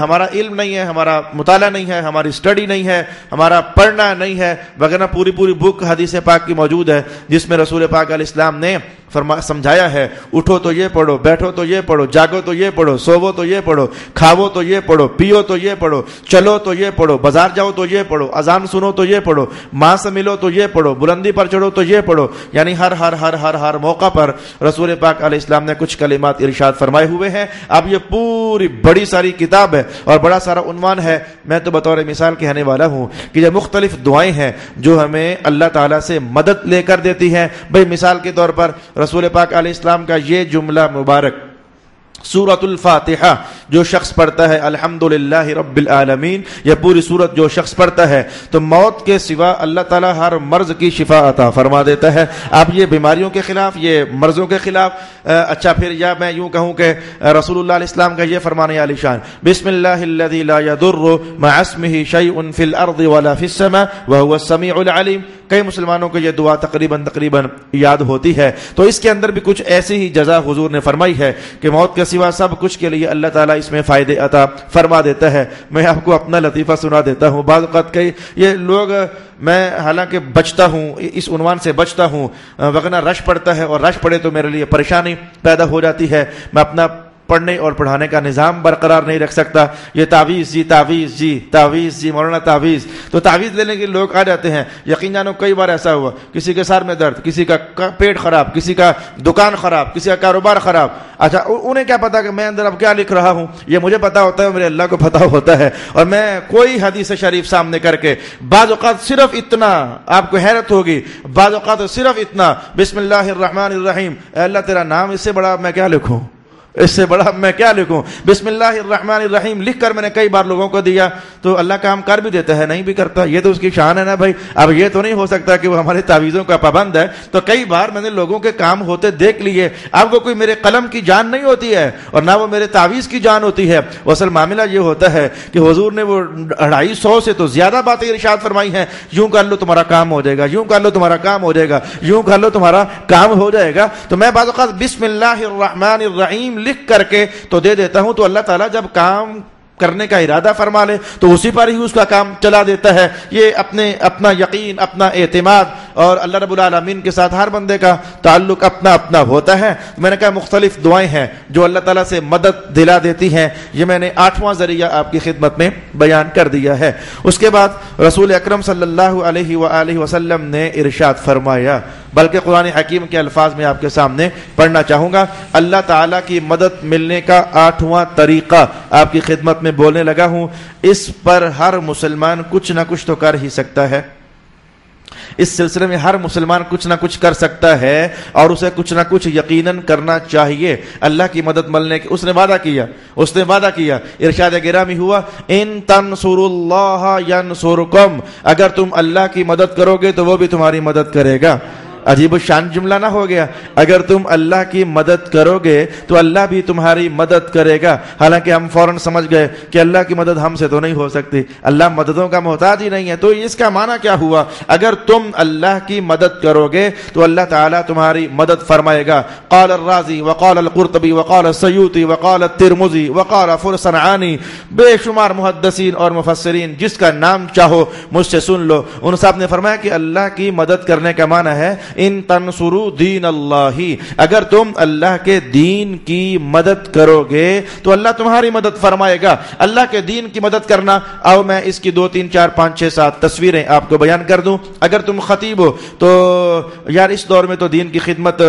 ہمارا علم نہیں ہے، ہمارا مطالعہ نہیں ہے، ہماری اسٹڈی نہیں ہے، ہمارا پڑھنا نہیں ہے، وغیرہ پوری بک حدیث پاک کی موجود ہے جس میں رسول پاک علیہ السلام نے سمجھایا ہے اٹھو تو یہ پڑھو، بیٹھو تو یہ پڑھو، جاگو تو یہ پڑھو، سوو تو یہ پڑھو، کھاو تو یہ پڑھو، پیو تو یہ پڑھو، چلو تو یہ پڑھو، بازار جاؤ تو یہ پڑھو، اذان سنو تو یہ پڑھو، ماں سے ملو تو یہ پڑھو، بلندی پر چڑھو تو یہ پڑھو، یعنی ہر موقع پر رسول پاک علیہ السلام نے کچھ کلمات ارشاد فرمائے ہوئے ہیں۔ اب یہ پوری بڑی ساری کتاب ہے اور بڑا سارا عنوان ہے، میں تو بطور مثال کہنے والا ہوں کہ یہ مختلف دعائیں ہیں جو ہمیں اللہ تعالیٰ سے مدد لے کر دیتی ہیں۔ بھئی مثال کے طور پر رسول پاک علیہ السلام کا یہ جملہ مبارک سورۃ الفاتحہ جو شخص پڑھتا ہے الحمدللہ رب العالمین، یہ پوری سورت جو شخص پڑھتا ہے تو موت کے سوا اللہ تعالیٰ ہر مرض کی شفا عطا فرما دیتا ہے۔ اب یہ بیماریوں کے خلاف، یہ مرضوں کے خلاف، اچھا پھر یا میں یوں کہوں کہ رسول اللہ علیہ السلام کا یہ فرمان عالی شان، بسم اللہ الذی لا یضر مع اسمہ شیء فی الارض ولا فی السماء وهو السمیع العلیم۔ کئی مسلمانوں کو یہ دعا تقریباً یاد ہوتی ہے، تو اس کے اندر بھی کچھ ایسی ہی جزا حضور نے فرمائی ہے کہ موت کے سوا سب کچھ کے لیے اللہ تعالیٰ اس میں فائدے عطا فرما دیتا ہے۔ میں آپ کو اپنا لطیفہ سنا دیتا ہوں۔ بعض اوقات کئی یہ لوگ، میں حالانکہ بچتا ہوں اس عنوان سے بچتا ہوں، وگرنہ رش پڑتا ہے اور رش پڑے تو میرے لیے پریشانی پیدا ہو جاتی ہے، میں اپنا پڑھنے اور پڑھانے کا نظام برقرار نہیں رکھ سکتا۔ یہ تعویذ جی مولانا تعویذ، تو تعویذ لینے کے لوگ آ جاتے ہیں۔ یقین جانو کئی بار ایسا ہوا، کسی کے سر میں درد، کسی کا پیٹ خراب، کسی کا دکان خراب، کسی کا کاروبار خراب، اچھا انہیں کیا پتا کہ میں اندر اب کیا لکھ رہا ہوں، یہ مجھے پتا ہوتا ہے، میرے اللہ کو پتا ہوتا ہے، اور میں کوئی حدیث شریف سامنے کر کے بعض اوقات صرف اتنا، آپ کو حیرت ہوگی، بعض اوقات صرف اتنا بسم اللہ الرحمن الرحیم، اے اللہ تیرا نام اس سے بڑا میں کیا لکھوں، اس سے بڑا میں کیا لکھوں، بسم اللہ الرحمن الرحیم لکھ کر میں نے کئی بار لوگوں کو دیا، تو اللہ کام کر بھی دیتا ہے، نہیں بھی کرتا، یہ تو اس کی شان ہے نا بھائی۔ اب یہ تو نہیں ہو سکتا کہ وہ ہمارے تعویذوں کا پابند ہے، تو کئی بار میں نے لوگوں کے کام ہوتے دیکھ لیے۔ اب وہ کوئی میرے قلم کی جان نہیں ہوتی ہے اور نہ وہ میرے تعویذ کی جان ہوتی ہے، وہ اصل معاملہ یہ ہوتا ہے کہ حضور نے وہ 250 سے تو زیادہ باتیں ارشاد فرمائی ہیں، یوں کر لو تمہارا کام ہو جائے گا، یوں کر لو تمہارا کام ہو جائے گا، یوں کر لو تمہارا کام ہو جائے گا، تو میں بعض اوقات بسم اللہ الرحمن الرحیم لکھ کر کے تو دے دیتا ہوں، تو اللہ تعالیٰ جب کام کرنے کا ارادہ فرما لے تو اسی پر ہی اس کا کام چلا دیتا ہے۔ یہ اپنا یقین، اپنا اعتماد اور اللہ رب العالمین کے ساتھ ہر بندے کا تعلق اپنا ہوتا ہے۔ میں نے کہا مختلف دعائیں ہیں جو اللہ تعالیٰ سے مدد دلا دیتی ہیں، یہ میں نے 8واں ذریعہ آپ کی خدمت میں بیان کر دیا ہے۔ اس کے بعد رسول اکرم صلی اللہ علیہ وآلہ وسلم نے ارشاد فرمایا، بلکہ قرآن حکیم کے الفاظ میں آپ کے سامنے پڑھنا چاہوں گا۔ اللہ تعالیٰ کی مدد ملنے کا 8واں طریقہ آپ کی خدمت میں بولنے لگا ہوں، اس پر ہر مسلمان کچھ نہ کچھ تو کر ہی سکتا ہے۔ اس سلسلے میں ہر مسلمان کچھ نہ کچھ کر سکتا ہے اور اسے کچھ نہ کچھ یقیناً کرنا چاہیے۔ اللہ کی مدد ملنے کی اس نے وعدہ کیا، ارشاد گرامی ہوا، ان تنصروا اللہ ینصرکم، اگر تم اللہ کی مدد کرو گے تو وہ بھی تمہاری مدد کرے گا۔ عجیب الشان جملہ نہ ہو گیا؟ اگر تم اللہ کی مدد کرو گے تو اللہ بھی تمہاری مدد کرے گا. حالانکہ ہم فوراً سمجھ گئے کہ اللہ کی مدد ہم سے تو نہیں ہو سکتی, اللہ مددوں کا محتاج ہی نہیں ہے. تو اس کا معنی کیا ہوا؟ اگر تم اللہ کی مدد کرو گے تو اللہ تعالیٰ تمہاری مدد فرمائے گا. قال الرازی وقال القرطبی وقال السیوطی وقال الترمذی وقال فرسنعانی, بے شمار محدثین اور مفسرین, جس کا نام چاہو مجھ سے سن لو. ان صاحب نے فرمایا کہ اللہ کی مدد کرنے کا معنی ہے ان تنصروا دین اللہ, اگر تم اللہ کے دین کی مدد کرو گے تو اللہ تمہاری مدد فرمائے گا. اللہ کے دین کی مدد کرنا, آؤ میں اس کی 2 3 4 5 6 7 تصویریں آپ کو بیان کر دوں. اگر تم خطیب ہو تو یار اس دور میں تو دین کی خدمت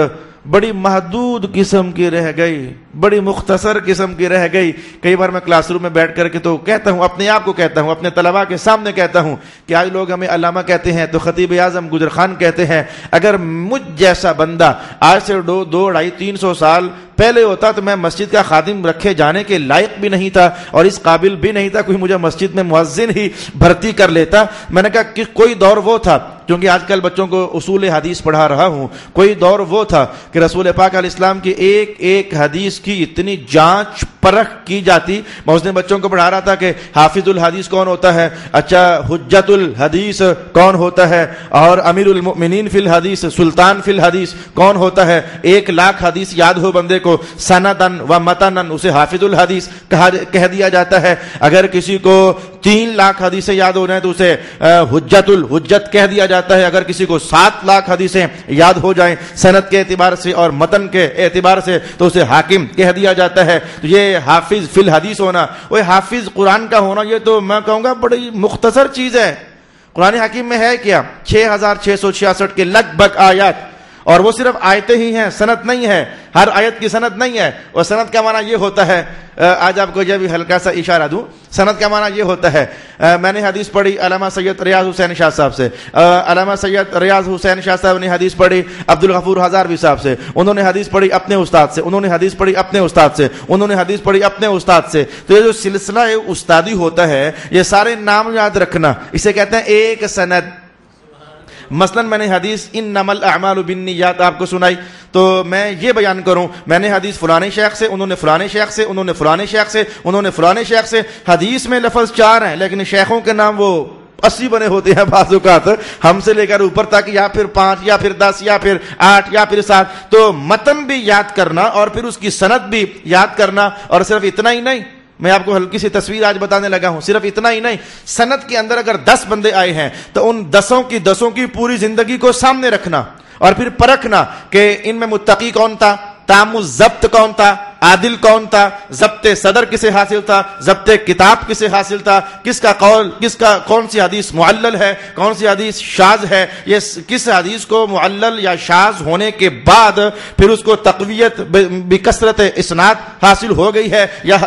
بڑی محدود قسم کی رہ گئی, بڑی مختصر قسم کی رہ گئی. کئی بار میں کلاس روم میں بیٹھ کر کے تو کہتا ہوں, اپنے آپ کو کہتا ہوں, اپنے طلباء کے سامنے کہتا ہوں کہ آج لوگ ہمیں علامہ کہتے ہیں تو خطیب اعظم گجر خان کہتے ہیں. اگر مجھ جیسا بندہ آج سے 2 250 300 سال پہلے ہوتا تو میں مسجد کا خادم رکھے جانے کے لائق بھی نہیں تھا اور اس قابل بھی نہیں تھا, کوئی مجھے مسجد میں مؤذن ہی بھرتی کر لیتا. میں نے کہا کہ کوئی دور وہ تھا, کیونکہ آج کل بچوں کو اصول حدیث پڑھا رہا ہوں, کوئی دور وہ تھا کہ رسول پاک علیہ السلام کی ایک ایک حدیث کی اتنی جانچ پرکھ کی جاتی. میں اس نے بچوں کو پڑھا رہا تھا کہ حافظ الحدیث کون ہوتا ہے, اچھا حجت الحدیث کون ہوتا ہے, اور امیر المؤمنین فی الحدیث, سلطان فی الحدیث کون ہوتا ہے. 1,00,000 حدیث یاد ہو بندے کو سندن و متنن, اسے حافظ الحدیث کہہ دیا جاتا ہے. اگر کسی کو 3,00,000 حدیثیں یاد ہو رہے ہیں تو اسے حجت الحجت کہہ دیا جاتا ہے. اگر کسی کو 7,00,000 حدیثیں یاد ہو جائیں سند کے اعتبار سے اور متن کے اعتبار سے تو اسے حاکم کہہ دیا جاتا ہے. تو یہ حافظ فی الحدیث ہونا, وہ حافظ قرآن کا ہونا, یہ تو میں کہوں گا بڑی مختصر چیز ہے. قرآن حکیم میں ہے کیا؟ 6,666 کے لگ بھگ آیات, اور وہ صرف آیتیں ہی ہیں, سند نہیں ہے, ہر آیت کی سند نہیں ہے. اور سند کا معنی یہ ہوتا ہے, آج آپ کو جب ہلکا سا اشارہ دوں, سند کا معنی یہ ہوتا ہے, میں نے حدیث پڑھی علامہ سید ریاض حسین شاہ صاحب سے, علامہ سید ریاض حسین شاہ صاحب نے حدیث پڑھی عبدالغفور ہزاروی صاحب سے, انہوں نے حدیث پڑھی اپنے استاد سے, انہوں نے حدیث پڑھی اپنے استاد سے, انہوں نے حدیث پڑھی اپنے استاد سے. تو یہ جو سلسلہ استادی ہوتا ہے, یہ سارے نام یاد رکھنا, اسے کہتے ہیں ایک سند. مثلا میں نے حدیث انما الاعمال بالنیات آپ کو سنائی, تو میں یہ بیان کروں میں نے حدیث فلانے شیخ سے, انہوں نے فلانے شیخ سے, انہوں نے فلانے شیخ سے, انہوں نے فلانے شیخ سے. حدیث میں لفظ 4 ہیں لیکن شیخوں کے نام وہ 80 بنے ہوتے ہیں بعض اوقات, ہم سے لے کر اوپر تک, یا پھر 5 یا پھر 10 یا پھر 8 یا پھر 7. تو متن بھی یاد کرنا اور پھر اس کی سند بھی یاد کرنا. اور صرف اتنا ہی نہیں, میں آپ کو ہلکی سی تصویر آج بتانے لگا ہوں, صرف اتنا ہی نہیں, سند کے اندر اگر 10 بندے آئے ہیں تو ان 10 کی پوری زندگی کو سامنے رکھنا اور پھر پرکھنا کہ ان میں متقی کون تھا, تام الضبط کون تھا, عادل کون تھا, ضبط صدر کسے حاصل تھا, ضبط کتاب کسے حاصل تھا, کس کا قول, کس کا کون سی حدیث معلل ہے, کون سی حدیث شاذ ہے, یہ کس حدیث کو معلل یا شاذ ہونے کے بعد پھر اس کو تقویت بکثرت اسناد حاصل ہو گئی ہے یا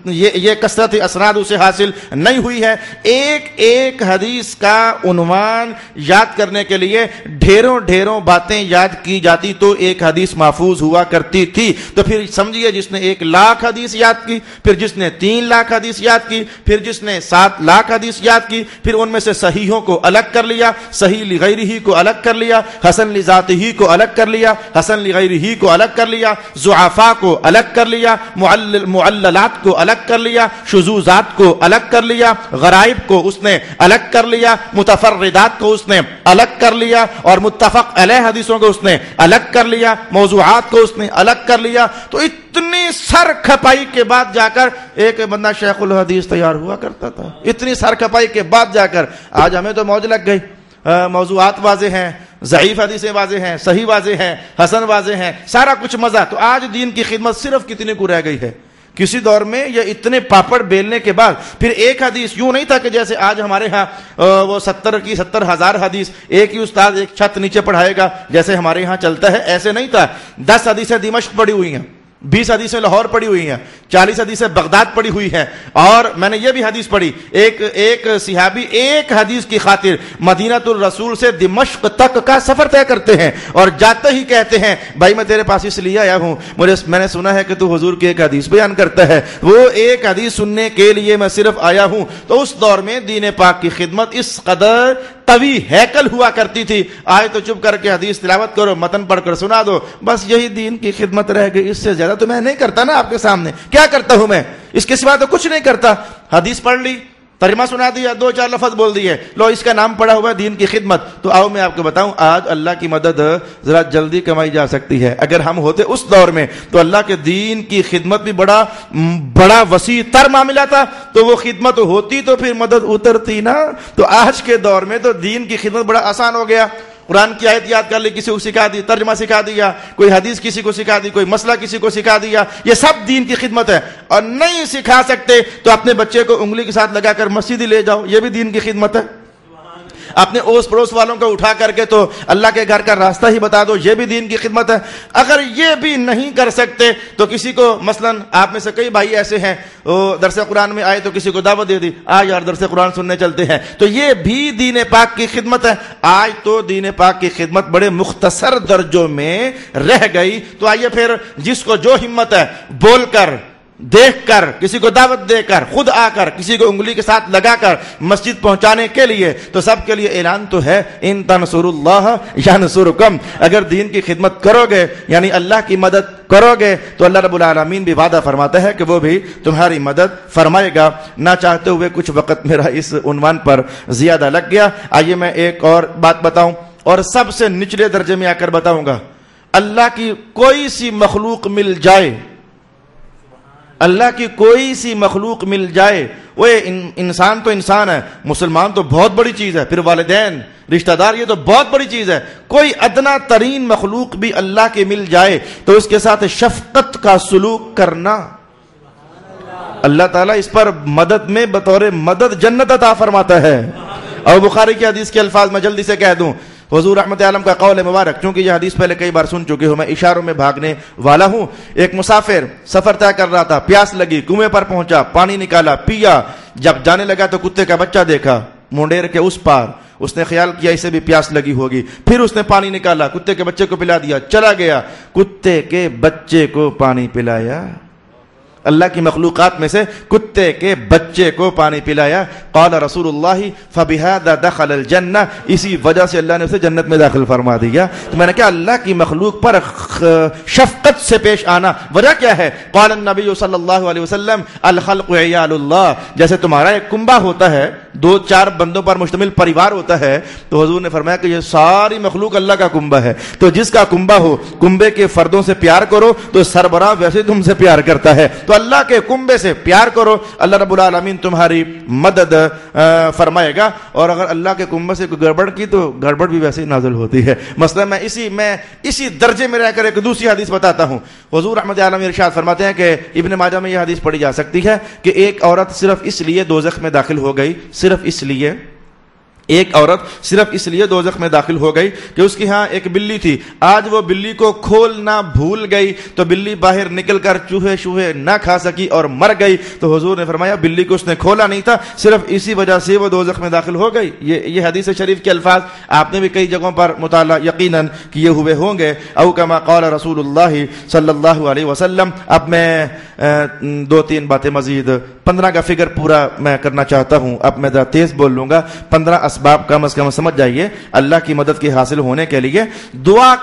یہ کثرت اسناد اسے حاصل نہیں ہوئی ہے. ایک ایک حدیث کا عنوان یاد کرنے کے لیے ڈھیروں باتیں یاد کی جاتی تو ایک حدیث محفوظ ہوا کرتی تھی. تو پھر سمجھیے جس نے 1,00,000 حدیث یاد کی, پھر جس نے 3,00,000 حدیث یاد کی, پھر جس نے 7,00,000 حدیث یاد کی, پھر ان میں سے صحیحوں کو الگ کر لیا, صحیح لغیرہ کو الگ کر لیا, حسن لذاتہ کو الگ کر لیا, حسن لغیرہ کو الگ کر لیا, ضعفاء کو الگ کر لیا, معللات کو الگ کر لیا, شذوذات کو الگ کر لیا, غرائب کو اس نے الگ کر لیا, متفردات کو اس نے الگ کر لیا, اور متفق علیہ حدیثوں کو اس نے الگ کر لیا, موضوعات کو اس نے الگ کر لیا. تو اتنی سر کھپائی کے بعد جا کر ایک بندہ شیخ الحدیث تیار ہوا کرتا تھا. اتنی سر کھپائی کے بعد جا کر آج ہمیں تو موج لگ گئی, موضوعات واضح ہیں, ضعیف حدیثیں واضح ہیں, صحیح واضح ہیں, حسن واضح ہیں, سارا کچھ مزہ. تو آج دین کی خدمت صرف کتنے کو رہ گئی ہے؟ کسی دور میں یہ اتنے پاپڑ بیلنے کے بعد پھر ایک حدیث یوں نہیں تھا کہ جیسے آج ہمارے ہاں وہ 70,000 حدیث ایک ہی استاد ایک چھت نیچے پڑھائے گا جیسے ہمارے ہاں چلتا ہے, ایسے نہیں تھا. 10 حدیثیں دمشق پڑھی ہوئی ہیں, 20 حدیثیں لاہور پڑھی ہوئی ہیں, 40 حدیثیں بغداد پڑھی ہوئی ہیں. اور میں نے یہ بھی حدیث پڑھی, ایک صحابی ایک حدیث کی خاطر مدینۃ الرسول سے دمشق تک کا سفر طے کرتے ہیں اور جاتے ہی کہتے ہیں بھائی میں تیرے پاس اس لیے آیا ہوں, میں نے سنا ہے کہ تو حضور کی ایک حدیث بیان کرتا ہے, وہ ایک حدیث سننے کے لیے میں صرف آیا ہوں. تو اس دور میں دین پاک کی خدمت اس قدر طوی ہیکل ہوا کرتی تھی، آئے تو چپ کر کے حدیث تلاوت کرو، متن پڑھ کر سنا دو، بس یہی دین کی خدمت رہ گئی، اس سے زیادہ تو میں نہیں کرتا نا آپ کے سامنے، کیا کرتا ہوں میں، اس کے سوا تو کچھ نہیں کرتا۔ حدیث پڑھ لی، ترجمہ سنا دیا، 2-4 لفظ بول دیے، لو اس کا نام پڑا ہوا ہے دین کی خدمت۔ تو آؤ میں آپ کو بتاؤں، آج اللہ کی مدد ذرا جلدی کمائی جا سکتی ہے۔ اگر ہم ہوتے اس دور میں تو اللہ کے دین کی خدمت بھی بڑا وسیع تر معاملہ تھا، تو وہ خدمت ہوتی تو پھر مدد اترتی نا۔ تو آج کے دور میں تو دین کی خدمت بڑا آسان ہو گیا، قرآن کی آیت یاد کر لی، کسی کو سکھا دی، ترجمہ سکھا دیا، کوئی حدیث کسی کو سکھا دی، کوئی مسئلہ کسی کو سکھا دیا، یہ سب دین کی خدمت ہے۔ اور نہیں سکھا سکتے تو اپنے بچے کو انگلی کے ساتھ لگا کر مسجد ہی لے جاؤ، یہ بھی دین کی خدمت ہے۔ اپنے اوس پڑوس والوں کو اٹھا کر کے تو اللہ کے گھر کا راستہ ہی بتا دو، یہ بھی دین کی خدمت ہے۔ اگر یہ بھی نہیں کر سکتے تو کسی کو، مثلا آپ میں سے کئی بھائی ایسے ہیں وہ درس قرآن میں آئے تو کسی کو دعوت دے دی، آج یار درس قرآن سننے چلتے ہیں، تو یہ بھی دین پاک کی خدمت ہے۔ آج تو دین پاک کی خدمت بڑے مختصر درجوں میں رہ گئی۔ تو آئیے پھر جس کو جو ہمت ہے، بول کر، دیکھ کر، کسی کو دعوت دے کر، خود آ کر، کسی کو انگلی کے ساتھ لگا کر مسجد پہنچانے کے لیے، تو سب کے لیے اعلان تو ہے، ان تنصروا اللہ ینصرکم، اگر دین کی خدمت کرو گے یعنی اللہ کی مدد کرو گے تو اللہ رب العالمین بھی وعدہ فرماتا ہے کہ وہ بھی تمہاری مدد فرمائے گا۔ نہ چاہتے ہوئے کچھ وقت میرا اس عنوان پر زیادہ لگ گیا، آئیے میں ایک اور بات بتاؤں، اور سب سے نچلے درجے میں آ کر بتاؤں گا۔ اللہ کی کوئی سی مخلوق مل جائے، اللہ کی کوئی سی مخلوق مل جائے، وہ انسان تو انسان ہے، مسلمان تو بہت بڑی چیز ہے، پھر والدین، رشتہ دار، یہ تو بہت بڑی چیز ہے، کوئی ادنا ترین مخلوق بھی اللہ کے مل جائے تو اس کے ساتھ شفقت کا سلوک کرنا، اللہ تعالیٰ اس پر مدد میں بطور مدد جنت عطا فرماتا ہے۔ اور بخاری کی حدیث کے الفاظ میں جلدی سے کہہ دوں، حضور رحمت عالم کا قول مبارک، چونکہ یہ حدیث پہلے کئی بار سن چکے ہوں، میں اشاروں میں بھاگنے والا ہوں۔ ایک مسافر سفر طے کر رہا تھا، پیاس لگی، کنویں پر پہنچا، پانی نکالا، پیا، جب جانے لگا تو کتے کا بچہ دیکھا مونڈیر کے اس پار، اس نے خیال کیا اسے بھی پیاس لگی ہوگی، پھر اس نے پانی نکالا، کتے کے بچے کو پلا دیا، چلا گیا، کتے کے بچے کو پانی پلایا، اللہ کی مخلوقات میں سے کتے کے بچے کو پانی پلایا۔ قال رسول اللہ فبہذا دخل الجنہ، اسی وجہ سے اللہ نے اسے جنت میں داخل فرما دیا۔ تو میں نے کہا اللہ کی مخلوق پر شفقت سے پیش آنا، وجہ کیا ہے؟ قال النبی صلی اللہ علیہ وسلم الخلق عیال اللہ، جیسے تمہارا ایک کنبہ ہوتا ہے، 2-4 بندوں پر مشتمل پریوار ہوتا ہے، تو حضور نے فرمایا کہ یہ ساری مخلوق اللہ کا کنبہ ہے، تو جس کا کنبہ ہو، کنبے کے فردوں سے پیار کرو تو سربراہ ویسے تم سے پیار کرتا ہے، تو اللہ کے کنبے سے پیار کرو، اللہ رب العالمین تمہاری مدد فرمائے گا۔ اور اگر اللہ کے کنبے سے کوئی گڑبڑ کی تو گڑبڑ بھی ویسے ہی نازل ہوتی ہے۔ مثلا میں اسی درجے میں رہ کر ایک دوسری حدیث بتاتا ہوں۔ حضور رحمت عالم ارشاد فرماتے ہیں کہ ابن ماجہ میں یہ حدیث پڑھی جا سکتی ہے کہ ایک عورت صرف اس لیے دوزخ میں داخل ہو گئی، صرف اس لیے، ایک عورت صرف اس لیے دوزخ میں داخل ہو گئی کہ اس کی ہاں ایک بلی تھی، آج وہ بلی کو کھولنا بھول گئی تو بلی باہر نکل کر چوہے شوہے نہ کھا سکی اور مر گئی، تو حضور نے فرمایا بلی کو اس نے کھولا نہیں تھا، صرف اسی وجہ سے وہ دوزخ میں داخل ہو گئی۔ یہ حدیث شریف کے الفاظ آپ نے بھی کئی جگہوں پر مطالعہ یقیناً کیے ہوئے ہوں گے۔ او کما قال رسول اللہ صلی اللہ علیہ وسلم۔ اب میں 2-3 باتیں مزید، 15 کا فگر پورا میں کرنا چاہتا ہوں، اب میں ذرا تیز بول لوں گا۔ 15 اسباب کم از کم سمجھ جائیے اللہ کی مدد کے حاصل ہونے کے لیے۔ دعا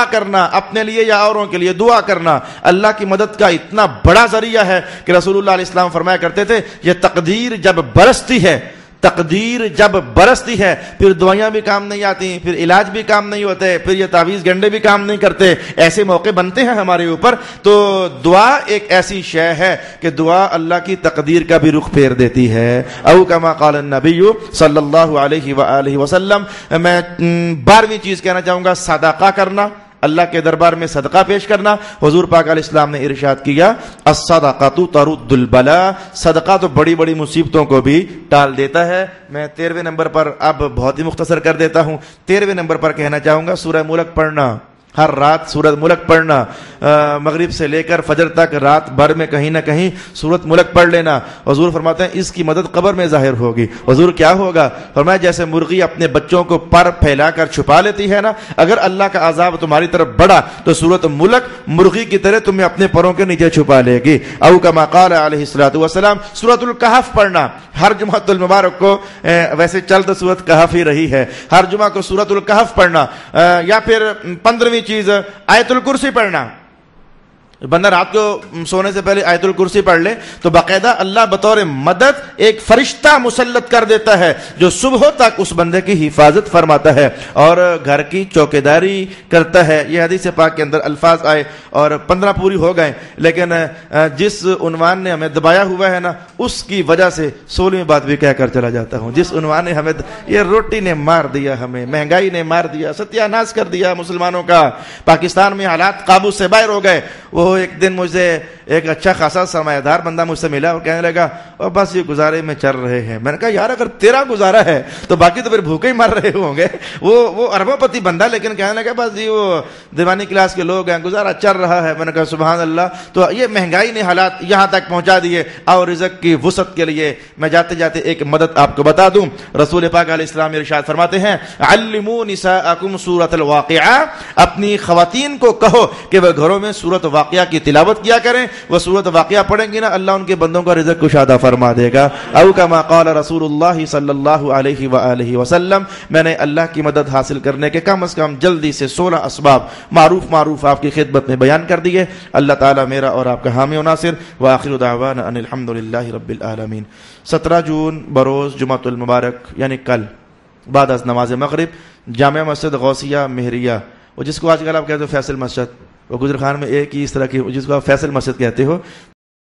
کرنا اپنے لیے یا اوروں کے لیے، دعا کرنا اللہ کی مدد کا اتنا بڑا ذریعہ ہے کہ رسول اللہ علیہ السلام فرمایا کرتے تھے یہ تقدیر جب برستی ہے پھر دعائیاں بھی کام نہیں آتی، پھر علاج بھی کام نہیں ہوتے، پھر یہ تعویذ گنڈے بھی کام نہیں کرتے، ایسے موقع بنتے ہیں ہمارے اوپر۔ تو دعا ایک ایسی شے ہے کہ دعا اللہ کی تقدیر کا بھی رخ پھیر دیتی ہے۔ او کما قال النبی صلی اللہ علیہ وآلہ وسلم۔ میں 12ویں چیز کہنا چاہوں گا، صدقہ کرنا، اللہ کے دربار میں صدقہ پیش کرنا۔ حضور پاک علیہ السلام نے ارشاد کیا الصدقۃ ترد البلاء، صدقہ تو بڑی بڑی مصیبتوں کو بھی ٹال دیتا ہے۔ میں 13ویں نمبر پر اب بہت ہی مختصر کر دیتا ہوں، 13ویں نمبر پر کہنا چاہوں گا سورہ ملک پڑھنا۔ ہر رات سورت ملک پڑھنا، مغرب سے لے کر فجر تک رات بھر میں کہیں نہ کہیں سورت ملک پڑھ لینا۔ حضور فرماتے ہیں اس کی مدد قبر میں ظاہر ہوگی۔ حضور کیا ہوگا؟ فرمایا جیسے مرغی اپنے بچوں کو پر پھیلا کر چھپا لیتی ہے نا، اگر اللہ کا عذاب تمہاری طرف بڑھا تو سورت ملک مرغی کی طرح تمہیں اپنے پروں کے نیچے چھپا لے گی۔ او کما قال علیہ الصلوۃ والسلام، سورت الکہف پڑھنا ہر جمعۃ المبارک کو، ویسے چل تو سورت کہف ہی رہی ہے، ہر جمعہ کو سورت الکہف پڑھنا، یا پھر 15ویں چیز آیت الکرسی پڑھنا۔ بندہ رات کو سونے سے پہلے آیت الکرسی پڑھ لے تو باقاعدہ اللہ بطور مدد ایک فرشتہ مسلط کر دیتا ہے جو صبح تک اس بندے کی حفاظت فرماتا ہے اور گھر کی چوکیداری کرتا ہے۔ یہ حدیث پاک کے اندر الفاظ آئے اور 15 پوری ہو گئے، لیکن جس عنوان نے ہمیں دبایا ہوا ہے نا، اس کی وجہ سے 16ویں بات بھی کہہ کر چلا جاتا ہوں۔ جس عنوان نے ہمیں، یہ روٹی نے مار دیا ہمیں، مہنگائی نے مار دیا، ستیہ ناش کر دیا مسلمانوں کا، پاکستان میں حالات قابو سے باہر ہو گئے۔ وہ ایک دن مجھے ایک اچھا خاصا سرمایہ دار بندہ مجھ سے ملا اور کہنے لگا اور بس یہ گزارے میں چل رہے ہیں۔ میں نے کہا یار اگر تیرا گزارا ہے تو باقی تو پھر بھوکے ہی مر رہے ہوں گے۔ وہ اربوں پتی بندہ، لیکن کہنے لگا بس جی وہ دیوانی کلاس کے لوگ ہیں، گزارا چل رہا ہے۔ میں نے کہا سبحان اللہ۔ تو یہ مہنگائی نے حالات یہاں تک پہنچا دیے۔ اور رزق کی وسعت کے لیے میں جاتے جاتے ایک مدد آپ کو بتا دوں، رسول پاک علیہ السلام ارشاد فرماتے ہیں علموا نساءکم سورۃ الواقعہ، اپنی خواتین کو کہو کہ وہ گھروں میں سورۃ واقعہ کی تلاوت کیا کریں، وہ سورۃ واقعہ پڑھیں گی نا اللہ ان کے بندوں کا رزق کشادہ فرما دے گا۔ او کما قال رسول اللہ صلی اللہ علیہ وآلہ وسلم، میں نے اللہ کی مدد حاصل کرنے کے کم از کم جلدی سے 16 اسباب معروف آپ کی خدمت میں بیان کر دیے۔ اللہ تعالیٰ میرا اور آپ کا حامی و ناصر۔ وآخر دعوانا ان الحمد للہ رب العالمین۔ 17 جون بروز جمعۃ المبارک یعنی کل بعد از نماز مغرب جامع مسجد غوثیہ مہریہ، وہ جس کو آج کل آپ کہتے ہو فیصل مسجد، وہ گجر خان میں ایک ہی اس طرح کی، جس کو آپ فیصل مسجد کہتے ہو،